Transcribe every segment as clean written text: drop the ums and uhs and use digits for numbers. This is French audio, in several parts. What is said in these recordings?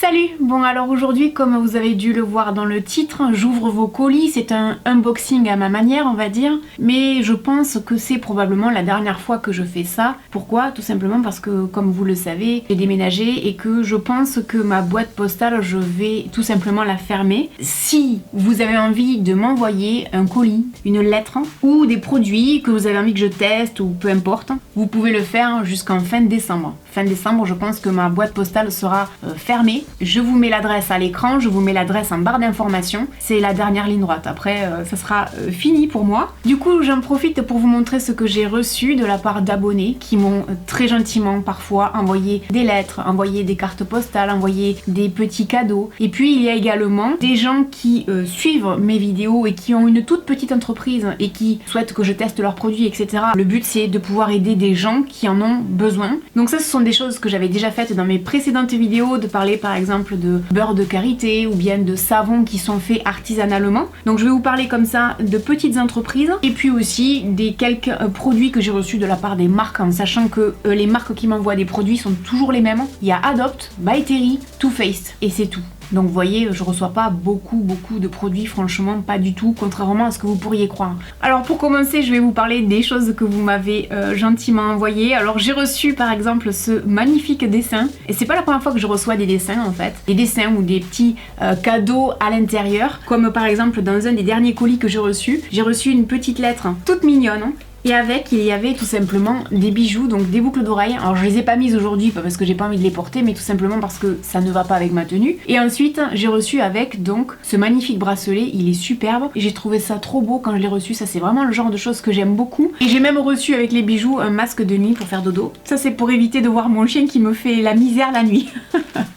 Salut! Bon alors aujourd'hui, comme vous avez dû le voir dans le titre, j'ouvre vos colis, c'est un unboxing à ma manière on va dire, mais je pense que c'est probablement la dernière fois que je fais ça. Pourquoi? Tout simplement parce que comme vous le savez, j'ai déménagé et que je pense que ma boîte postale, je vais tout simplement la fermer. Si vous avez envie de m'envoyer un colis, une lettre ou des produits que vous avez envie que je teste ou peu importe, vous pouvez le faire jusqu'en fin décembre. Fin décembre, je pense que ma boîte postale sera fermée. Je vous mets l'adresse à l'écran, je vous mets l'adresse en barre d'informations. C'est la dernière ligne droite. Après, ça sera fini pour moi. Du coup, j'en profite pour vous montrer ce que j'ai reçu de la part d'abonnés qui m'ont très gentiment parfois envoyé des lettres, envoyé des cartes postales, envoyé des petits cadeaux. Et puis, il y a également des gens qui suivent mes vidéos et qui ont une toute petite entreprise et qui souhaitent que je teste leurs produits, etc. Le but, c'est de pouvoir aider des gens qui en ont besoin. Donc ça, ce sont des choses que j'avais déjà faites dans mes précédentes vidéos, de parler par exemple de beurre de karité ou bien de savons qui sont faits artisanalement. Donc je vais vous parler comme ça de petites entreprises et puis aussi des quelques produits que j'ai reçus de la part des marques, en sachant que les marques qui m'envoient des produits sont toujours les mêmes. Il y a Adopt, By Terry, Too Faced et c'est tout. Donc vous voyez, je reçois pas beaucoup de produits, franchement pas du tout, contrairement à ce que vous pourriez croire. Alors pour commencer, je vais vous parler des choses que vous m'avez gentiment envoyées. Alors j'ai reçu par exemple ce magnifique dessin, et c'est pas la première fois que je reçois des dessins en fait, des dessins ou des petits cadeaux à l'intérieur, comme par exemple dans un des derniers colis que j'ai reçu une petite lettre toute mignonne. Et avec, il y avait tout simplement des bijoux, donc des boucles d'oreilles. Alors je les ai pas mises aujourd'hui, pas parce que j'ai pas envie de les porter, mais tout simplement parce que ça ne va pas avec ma tenue. Et ensuite, j'ai reçu avec donc ce magnifique bracelet, il est superbe. Et j'ai trouvé ça trop beau quand je l'ai reçu, ça c'est vraiment le genre de choses que j'aime beaucoup. Et j'ai même reçu avec les bijoux un masque de nuit pour faire dodo. Ça c'est pour éviter de voir mon chien qui me fait la misère la nuit.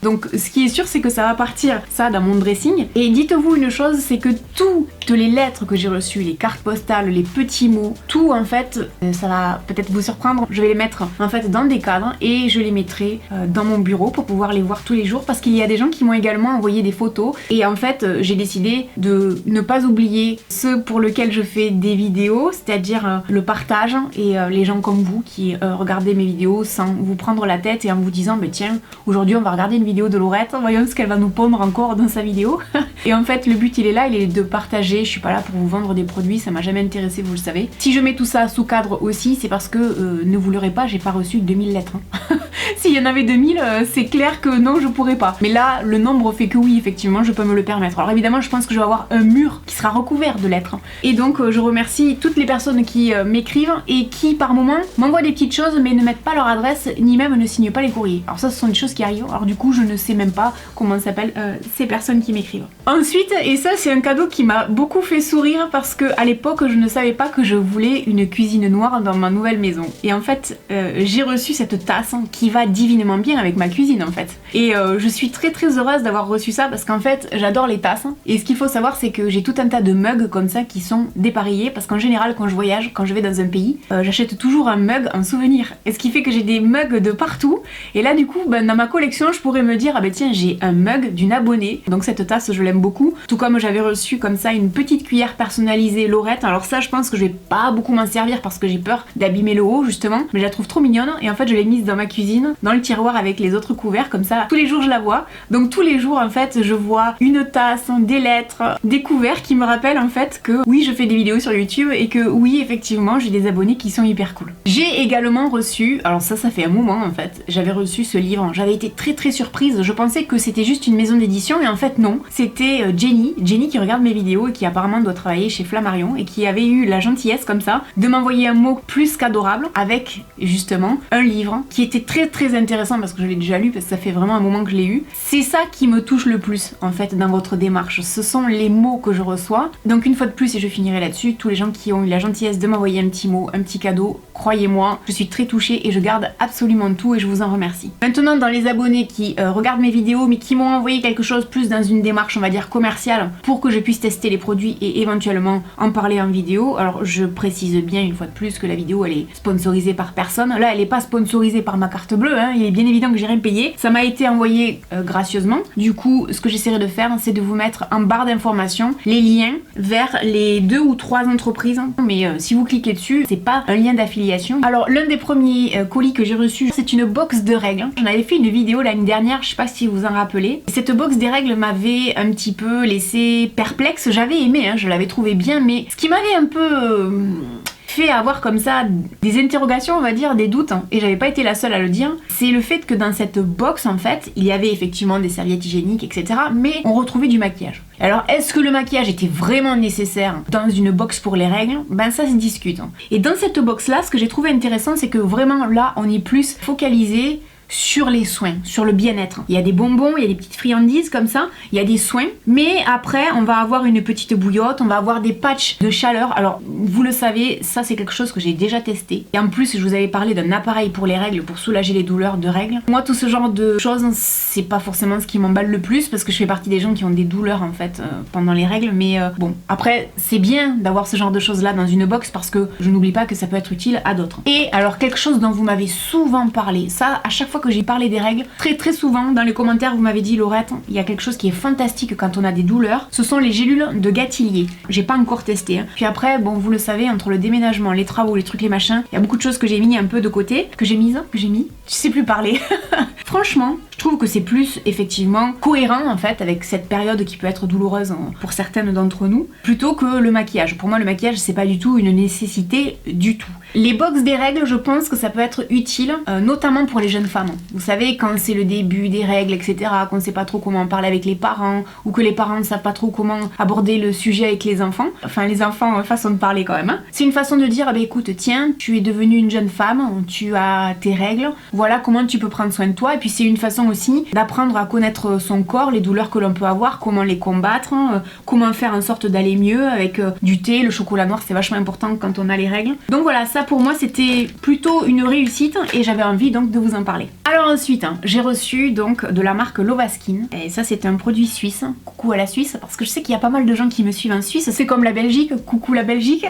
Donc ce qui est sûr, c'est que ça va partir ça dans mon dressing. Et dites-vous une chose, c'est que toutes les lettres que j'ai reçues, les cartes postales, les petits mots, tout en fait, ça va peut-être vous surprendre, je vais les mettre en fait dans des cadres et je les mettrai dans mon bureau pour pouvoir les voir tous les jours, parce qu'il y a des gens qui m'ont également envoyé des photos et en fait j'ai décidé de ne pas oublier ceux pour lesquels je fais des vidéos, c'est-à-dire le partage et les gens comme vous qui regardez mes vidéos sans vous prendre la tête et en vous disant bah tiens, aujourd'hui on va regarder une vidéo de Laurette, voyons ce qu'elle va nous pondre encore dans sa vidéo. Et en fait le but il est là, il est de partager, je suis pas là pour vous vendre des produits, ça m'a jamais intéressé, vous le savez. Si je mets tout ça sous cadre aussi, c'est parce que ne vous leurrez pas, j'ai pas reçu 2000 lettres. S'il y en avait 2000, c'est clair que non, je pourrais pas. Mais là, le nombre fait que oui, effectivement, je peux me le permettre. Alors évidemment, je pense que je vais avoir un mur qui sera recouvert de lettres. Et donc, je remercie toutes les personnes qui m'écrivent et qui, par moment, m'envoient des petites choses, mais ne mettent pas leur adresse, ni même ne signent pas les courriers. Alors ça, ce sont des choses qui arrivent. Alors du coup, je ne sais même pas comment s'appellent ces personnes qui m'écrivent. Ensuite, et ça, c'est un cadeau qui m'a beaucoup fait sourire parce que à l'époque, je ne savais pas que je voulais une cuisine noire dans ma nouvelle maison. Et en fait, j'ai reçu cette tasse qui va divinement bien avec ma cuisine en fait. Et je suis très heureuse d'avoir reçu ça parce qu'en fait, j'adore les tasses. Et ce qu'il faut savoir, c'est que j'ai tout un tas de mugs comme ça qui sont dépareillés parce qu'en général, quand je voyage, quand je vais dans un pays, j'achète toujours un mug en souvenir. Et ce qui fait que j'ai des mugs de partout. Et là, du coup, dans ma collection, je pourrais me dire, ah ben tiens, j'ai un mug d'une abonnée. Donc cette tasse, je l'aime beaucoup. Tout comme j'avais reçu comme ça une petite cuillère personnalisée Laurette. Alors ça, je pense que je vais pas beaucoup m'en servir parce que j'ai peur d'abîmer le haut justement, mais je la trouve trop mignonne et en fait je l'ai mise dans ma cuisine, dans le tiroir avec les autres couverts, comme ça tous les jours je la vois. Donc tous les jours en fait je vois une tasse, des lettres, des couverts qui me rappellent en fait que oui, je fais des vidéos sur YouTube et que oui, effectivement j'ai des abonnés qui sont hyper cool. J'ai également reçu, alors ça fait un moment en fait, j'avais reçu ce livre, j'avais été très surprise, je pensais que c'était juste une maison d'édition et en fait non, c'était Jenny qui regarde mes vidéos et qui apparemment doit travailler chez Flammarion et qui avait eu la gentillesse comme ça de m'envoyer un mot plus qu'adorable avec justement un livre qui était très intéressant parce que je l'ai déjà lu parce que ça fait vraiment un moment que je l'ai eu. C'est ça qui me touche le plus en fait dans votre démarche, ce sont les mots que je reçois. Donc une fois de plus, et je finirai là-dessus, tous les gens qui ont eu la gentillesse de m'envoyer un petit mot, un petit cadeau, croyez-moi, je suis très touchée et je garde absolument tout et je vous en remercie. Maintenant, dans les abonnés qui regardent mes vidéos mais qui m'ont envoyé quelque chose plus dans une démarche on va dire commerciale pour que je puisse tester les produits et éventuellement en parler en vidéo, alors je précise bien bien une fois de plus que la vidéo elle est sponsorisée par personne. Là elle est pas sponsorisée par ma carte bleue, hein. Il est bien évident que j'ai rien payé. Ça m'a été envoyé gracieusement. Du coup ce que j'essaierai de faire c'est de vous mettre en barre d'informations les liens vers les 2 ou 3 entreprises. Mais si vous cliquez dessus, c'est pas un lien d'affiliation. Alors l'un des premiers colis que j'ai reçu, c'est une box de règles. J'en avais fait une vidéo l'année dernière, je sais pas si vous en rappelez. Et cette box des règles m'avait un petit peu laissé perplexe. J'avais aimé, hein, je l'avais trouvé bien, mais ce qui m'avait un peu fait avoir comme ça des interrogations, on va dire, des doutes, hein, et j'avais pas été la seule à le dire, c'est le fait que dans cette box en fait, il y avait effectivement des serviettes hygiéniques, etc. mais on retrouvait du maquillage. Alors est-ce que le maquillage était vraiment nécessaire dans une box pour les règles? Ben ça se discute. Hein. Et dans cette box là, ce que j'ai trouvé intéressant, c'est que vraiment là, on est plus focalisé sur les soins, sur le bien-être. Il y a des bonbons, il y a des petites friandises comme ça, il y a des soins, mais après on va avoir une petite bouillotte, on va avoir des patchs de chaleur. Alors vous le savez, ça c'est quelque chose que j'ai déjà testé. Et en plus je vous avais parlé d'un appareil pour les règles, pour soulager les douleurs de règles. Moi tout ce genre de choses, c'est pas forcément ce qui m'emballe le plus, parce que je fais partie des gens qui ont des douleurs en fait pendant les règles, mais bon, après c'est bien d'avoir ce genre de choses là dans une box, parce que je n'oublie pas que ça peut être utile à d'autres. Et alors quelque chose dont vous m'avez souvent parlé, ça à chaque fois que j'ai parlé des règles, très souvent dans les commentaires vous m'avez dit Laurette, il y a quelque chose qui est fantastique quand on a des douleurs, ce sont les gélules de Gatillier. J'ai pas encore testé, hein. Puis après, bon vous le savez, entre le déménagement, les travaux, les trucs, les machins, il y a beaucoup de choses que j'ai mis un peu de côté, que j'ai mis, je sais plus parler. Franchement, je trouve que c'est plus effectivement cohérent en fait avec cette période qui peut être douloureuse pour certaines d'entre nous, plutôt que le maquillage. Pour moi le maquillage c'est pas du tout une nécessité du tout. Les box des règles, je pense que ça peut être utile, notamment pour les jeunes femmes. Vous savez, quand c'est le début des règles, etc., qu'on ne sait pas trop comment en parler avec les parents, ou que les parents ne savent pas trop comment aborder le sujet avec les enfants, enfin les enfants, façon de parler quand même, hein. C'est une façon de dire, bah écoute, tiens, tu es devenue une jeune femme, tu as tes règles, voilà comment tu peux prendre soin de toi, et puis c'est une façon aussi d'apprendre à connaître son corps, les douleurs que l'on peut avoir, comment les combattre, comment faire en sorte d'aller mieux avec du thé, le chocolat noir, c'est vachement important quand on a les règles. Donc voilà, ça pour moi c'était plutôt une réussite, et j'avais envie donc de vous en parler. Alors ensuite, hein, j'ai reçu donc de la marque Lovaskin, et ça c'est un produit suisse, coucou à la Suisse, parce que je sais qu'il y a pas mal de gens qui me suivent en Suisse, c'est comme la Belgique, coucou la Belgique.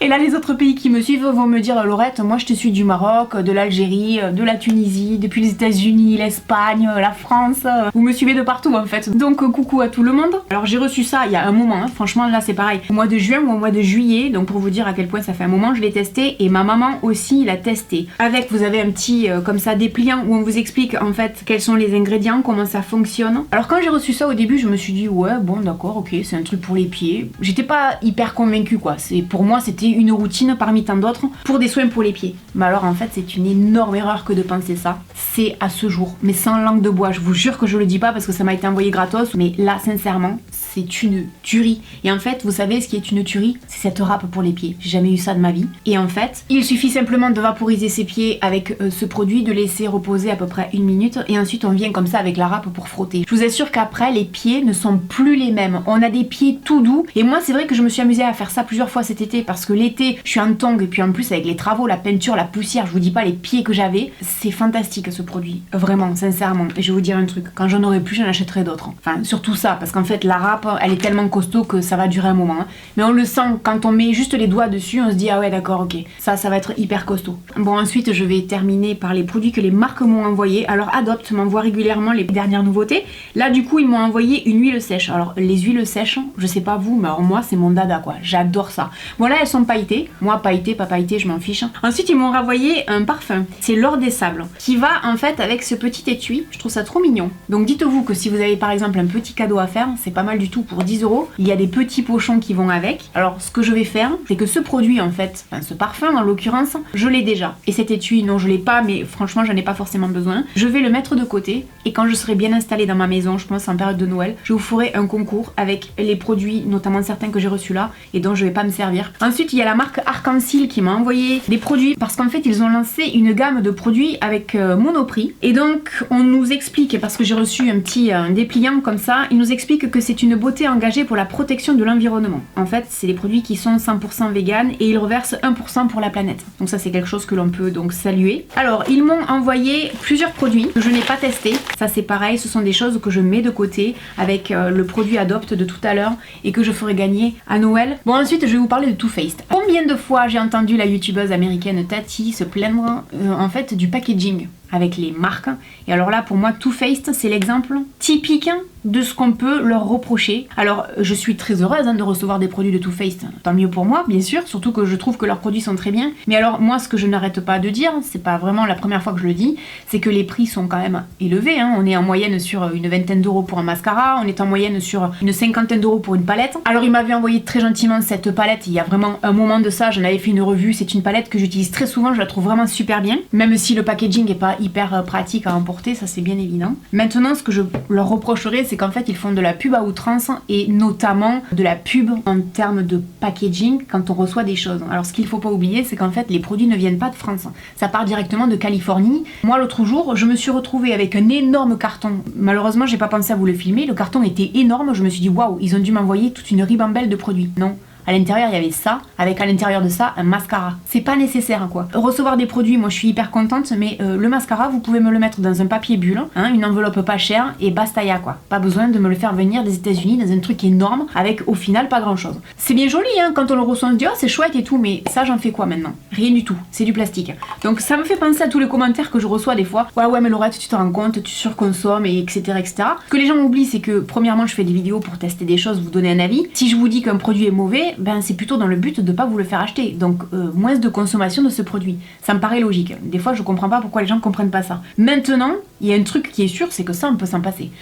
Et là les autres pays qui me suivent vont me dire Laurette, moi je te suis du Maroc, de l'Algérie, de la Tunisie, depuis les États-Unis, l'Espagne, la France, vous me suivez de partout en fait. Donc coucou à tout le monde. Alors j'ai reçu ça il y a un moment, hein. Franchement là c'est pareil, au mois de juin ou au mois de juillet, donc pour vous dire à quel point ça fait un moment, je l'ai testé et ma maman aussi l'a testé. Avec, vous avez un petit comme ça dépliant où on vous explique en fait quels sont les ingrédients, comment ça fonctionne. Alors quand j'ai reçu ça au début, je me suis dit ouais bon d'accord, ok, c'est un truc pour les pieds. J'étais pas hyper convaincue quoi, pour moi c'était une routine parmi tant d'autres pour des soins pour les pieds. Mais alors en fait c'est une énorme erreur que de penser ça. C'est à ce jour, mais sans langue de bois, je vous jure que je le dis pas parce que ça m'a été envoyé gratos, mais là sincèrement c'est une tuerie. Et en fait vous savez ce qui est une tuerie, c'est cette râpe pour les pieds. J'ai jamais eu ça de ma vie. Et en fait il suffit simplement de vaporiser ses pieds avec ce produit, de laisser reposer à peu près 1 minute et ensuite on vient comme ça avec la râpe pour frotter. Je vous assure qu'après les pieds ne sont plus les mêmes. On a des pieds tout doux et moi c'est vrai que je me suis amusée à faire ça plusieurs fois cet été parce que l'été je suis en tongs et puis en plus avec les travaux, la peinture, la poussière, je vous dis pas les pieds que j'avais, c'est fantastique ce produit. Vraiment, sincèrement. Et je vais vous dire un truc, quand j'en aurai plus j'en achèterai d'autres. Enfin surtout ça parce qu'en fait la râpe elle est tellement costaud que ça va durer un moment. Hein. Mais on le sent quand on met juste les doigts dessus, on se dit ah ouais d'accord ok, ça va être hyper costaud. Bon ensuite je vais terminer par les produits que les marques m'ont envoyé. Alors Adopt m'envoie régulièrement les dernières nouveautés. Là du coup ils m'ont envoyé une huile sèche. Alors les huiles sèches, je sais pas vous, mais alors moi c'est mon dada quoi, j'adore ça. Bon là elles sont pailletées, moi pailletées, pas pailletées, je m'en fiche. Ensuite ils m'ont renvoyé un parfum, c'est l'or des sables, qui va en fait avec ce petit étui, je trouve ça trop mignon. Donc dites-vous que si vous avez par exemple un petit cadeau à faire, c'est pas mal du tout pour 10 €. Il y a des petits pochons qui vont avec. Alors ce que je vais faire, c'est que ce produit en fait, enfin ce parfum en l'occurrence, je l'ai déjà. Et cet étui, non je l'ai pas, mais franchement j'en ai pas forcément besoin. Je vais le mettre de côté et quand je serai bien installée dans ma maison, je pense en période de Noël, je vous ferai un concours avec les produits, notamment certains que j'ai reçus là et dont je vais pas me servir. Ensuite il y a la marque Arc-en-Ciel qui m'a envoyé des produits parce qu'en fait ils ont lancé une gamme de produits avec Monoprix et donc on nous explique, parce que j'ai reçu un petit dépliant comme ça, ils nous expliquent que c'est une beauté engagée pour la protection de l'environnement. En fait c'est des produits qui sont 100% vegan et ils reversent 1% pour la planète. Donc ça c'est quelque chose que l'on peut donc saluer. Alors ils m'ont envoyé plusieurs produits que je n'ai pas testés. Ça c'est pareil, ce sont des choses que je mets de côté avec le produit Adopt de tout à l'heure et que je ferai gagner à Noël. Bon ensuite je vais vous parler de Too Faced. Comme Combien de fois j'ai entendu la youtubeuse américaine Tati se plaindre en fait du packaging avec les marques. Et alors là, pour moi, Too Faced, c'est l'exemple typique de ce qu'on peut leur reprocher. Alors, je suis très heureuse de recevoir des produits de Too Faced. Tant mieux pour moi, bien sûr, surtout que je trouve que leurs produits sont très bien. Mais alors, moi, ce que je n'arrête pas de dire, c'est pas vraiment la première fois que je le dis, c'est que les prix sont quand même élevés. Hein. On est en moyenne sur une vingtaine d'euros pour un mascara, on est en moyenne sur une cinquantaine d'euros pour une palette. Alors, il m'avait envoyé très gentiment cette palette, il y a vraiment un moment de ça, j'en avais fait une revue, c'est une palette que j'utilise très souvent, je la trouve vraiment super bien, même si le packaging n'est pas hyper pratique à emporter, ça c'est bien évident. Maintenant, ce que je leur reprocherais, c'est qu'en fait, ils font de la pub à outrance et notamment de la pub en termes de packaging quand on reçoit des choses. Alors, ce qu'il ne faut pas oublier, c'est qu'en fait, les produits ne viennent pas de France. Ça part directement de Californie. Moi, l'autre jour, je me suis retrouvée avec un énorme carton. Malheureusement, j'ai pas pensé à vous le filmer. Le carton était énorme. Je me suis dit, waouh, ils ont dû m'envoyer toute une ribambelle de produits. Non. À l'intérieur, il y avait ça, avec à l'intérieur de ça, un mascara. C'est pas nécessaire, quoi. Recevoir des produits, moi, je suis hyper contente, mais le mascara, vous pouvez me le mettre dans un papier bulle, hein, une enveloppe pas chère, et basta ya, quoi. Pas besoin de me le faire venir des États-Unis dans un truc énorme, avec au final pas grand-chose. C'est bien joli, hein, quand on le reçoit, on se dit, oh, c'est chouette et tout, mais ça, j'en fais quoi maintenant? Rien du tout. C'est du plastique. Donc, ça me fait penser à tous les commentaires que je reçois des fois. Ouais, mais Laurette, tu te rends compte, tu surconsommes, et etc., etc. Ce que les gens oublient, c'est que, premièrement, je fais des vidéos pour tester des choses, vous donner un avis. Si je vous dis qu'un produit est mauvais, ben, c'est plutôt dans le but de ne pas vous le faire acheter, donc moins de consommation de ce produit. Ça me paraît logique. Des fois, je comprends pas pourquoi les gens ne comprennent pas ça. Maintenant, il y a un truc qui est sûr, c'est que ça, on peut s'en passer.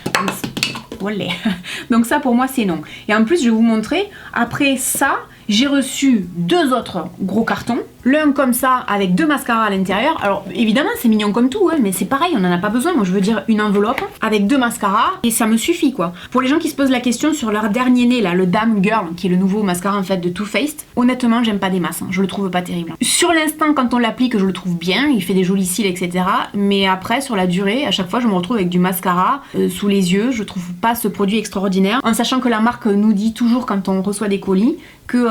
Voilà. Donc ça, pour moi, c'est non. Et en plus, je vais vous montrer, après ça, j'ai reçu 2 autres gros cartons. L'un comme ça, avec 2 mascaras à l'intérieur. Alors, évidemment, c'est mignon comme tout, hein, mais c'est pareil, on n'en a pas besoin. Moi, je veux dire une enveloppe avec 2 mascaras, et ça me suffit, quoi. Pour les gens qui se posent la question sur leur dernier né, là, le Damn Girl, qui est le nouveau mascara, en fait, de Too Faced, honnêtement, j'aime pas des masses. Hein. Je le trouve pas terrible. Sur l'instant, quand on l'applique, je le trouve bien. Il fait des jolis cils, etc. Mais après, sur la durée, à chaque fois, je me retrouve avec du mascara sous les yeux. Je trouve pas ce produit extraordinaire. En sachant que la marque nous dit toujours, quand on reçoit des colis, que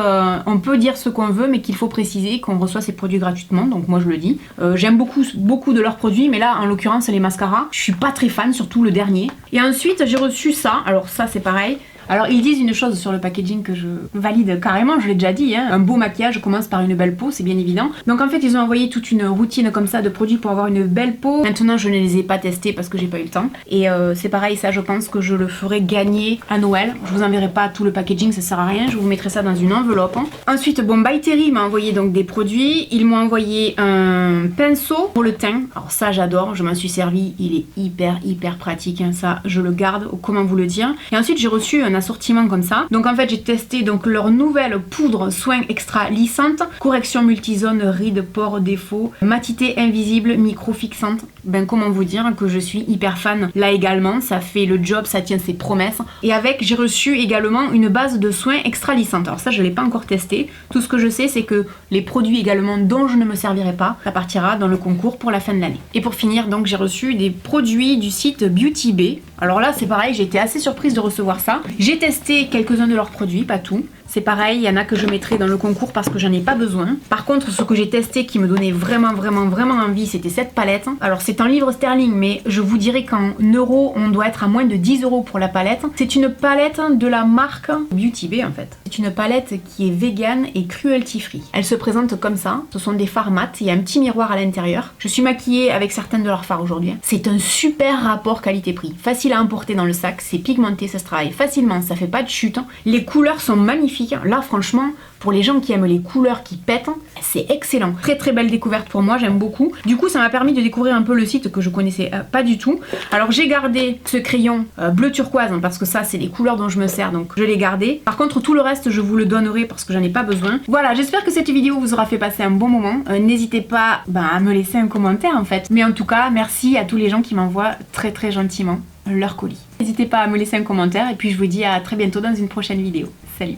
on peut dire ce qu'on veut, mais qu'il faut préciser qu'on reçoit ces produits gratuitement, donc moi je le dis. J'aime beaucoup de leurs produits, mais là en l'occurrence les mascaras, je suis pas très fan, surtout le dernier. Et ensuite j'ai reçu ça, alors ça c'est pareil. Alors ils disent une chose sur le packaging que je valide carrément, je l'ai déjà dit, hein. Un beau maquillage commence par une belle peau, c'est bien évident. Donc en fait ils ont envoyé toute une routine comme ça de produits pour avoir une belle peau. Maintenant je ne les ai pas testés parce que j'ai pas eu le temps. Et c'est pareil, ça je pense que je le ferai gagner à Noël. Je vous enverrai pas tout le packaging, ça sert à rien, je vous mettrai ça dans une enveloppe. Ensuite bon, By Terry m'a envoyé donc des produits. Ils m'ont envoyé un pinceau pour le teint. Alors ça j'adore, je m'en suis servi, il est hyper pratique, hein. Ça je le garde, comment vous le dire. Et ensuite j'ai reçu un assortiment comme ça. Donc en fait j'ai testé donc leur nouvelle poudre soin extra lissante, correction multizone, rides, pores, défauts, matité invisible, micro fixante. Ben comment vous dire que je suis hyper fan là également, ça fait le job, ça tient ses promesses. Et avec j'ai reçu également une base de soins extra lissante. Alors ça je l'ai pas encore testé, tout ce que je sais c'est que les produits également dont je ne me servirai pas, ça partira dans le concours pour la fin de l'année. Et pour finir donc j'ai reçu des produits du site Beauty Bay. Alors là c'est pareil, j'ai été assez surprise de recevoir ça. J'ai testé quelques-uns de leurs produits, pas tout. C'est pareil, il y en a que je mettrai dans le concours parce que j'en ai pas besoin. Par contre, ce que j'ai testé qui me donnait vraiment envie, c'était cette palette. Alors c'est en livres sterling, mais je vous dirais qu'en euros, on doit être à moins de 10 € pour la palette. C'est une palette de la marque Beauty Bay en fait. C'est une palette qui est vegan et cruelty free. Elle se présente comme ça, ce sont des fards mat, il y a un petit miroir à l'intérieur. Je suis maquillée avec certaines de leurs fards aujourd'hui. C'est un super rapport qualité-prix. Facile à emporter dans le sac, c'est pigmenté, ça se travaille facilement, ça fait pas de chute. Les couleurs sont magnifiques. Là franchement, pour les gens qui aiment les couleurs qui pètent, c'est excellent. Très belle découverte pour moi, j'aime beaucoup. Du coup ça m'a permis de découvrir un peu le site que je connaissais pas du tout. Alors j'ai gardé ce crayon bleu turquoise hein, parce que ça c'est les couleurs dont je me sers, donc je l'ai gardé. Par contre tout le reste je vous le donnerai parce que j'en ai pas besoin. Voilà, j'espère que cette vidéo vous aura fait passer un bon moment. N'hésitez pas à me laisser un commentaire en fait. Mais en tout cas merci à tous les gens qui m'envoient très gentiment leur colis. N'hésitez pas à me laisser un commentaire et puis je vous dis à très bientôt dans une prochaine vidéo. Salut!